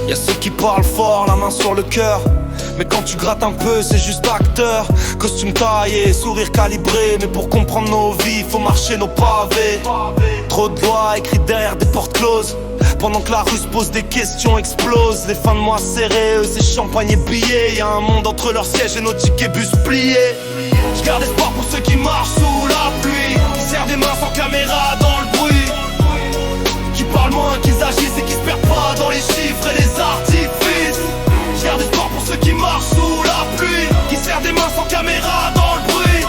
Y'a ceux qui parlent fort, la main sur le cœur, mais quand tu grattes un peu, c'est juste acteur. Costume taillé, sourire calibré, mais pour comprendre nos vies, faut marcher nos pavés. Trop de lois écrites derrière des portes closes, pendant que la rue se pose des questions, explose. Les fins de mois serrées, eux c'est champagne et billets. Y'a un monde entre leurs sièges et nos tickets bus pliés. J'garde espoir pour ceux qui marchent sous la pluie, qui serrent des mains sans caméra dans le bruit, qui parlent moins qu'ils agissent et qui se perdent pas dans les chiffres et les artifices. J'garde espoir pour ceux qui marchent sous la pluie, qui serrent des mains sans caméra dans le bruit,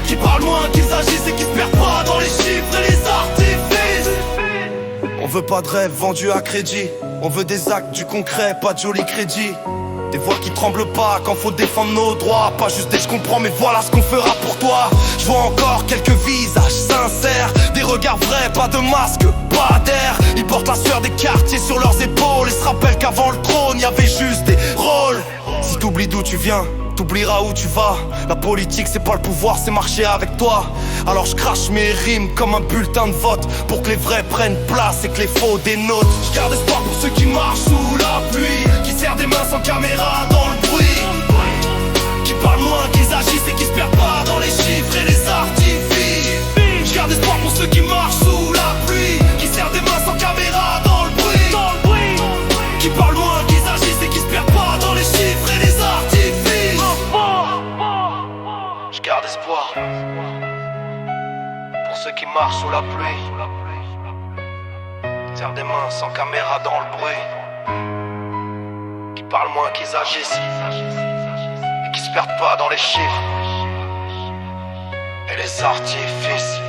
qui parlent moins qu'ils agissent et qui se perdent pas dans les chiffres et les artifices. On veut pas de rêve vendu à crédit, on veut des actes, du concret, pas de joli crédit. Des voix qui tremblent pas quand faut défendre nos droits, pas juste des je comprends mais voilà ce qu'on fera pour toi. Je vois encore quelques visages sincères, des regards vrais, pas de masque, pas d'air. Ils portent la sueur des quartiers sur leurs épaules et se rappellent qu'avant le trône y avait juste des rôles. Si t'oublies d'où tu viens, t'oublieras où tu vas. La politique c'est pas le pouvoir, c'est marcher avec toi. Alors je crache mes rimes comme un bulletin de vote, pour que les vrais prennent place et que les faux dénotent. Je garde espoir pour ceux qui marchent sous la pluie, qui serrent des mains sans caméra dans le bruit, qui parlent moins qu'ils agissent et qui se perdent pas dans les chiffres et les artifices. Je garde espoir pour ceux qui marchent sous la pluie, qui serrent des mains sans caméra dans le bruit, qui parlent moins qu'ils agissent et qui se perdent pas dans les chiffres et les artifices. Je garde espoir pour ceux qui marchent sous la pluie, qui serrent des mains sans caméra dans le bruit, qui parlent moins qu'ils agissent et qui se perdent pas dans les chiffres et les artifices.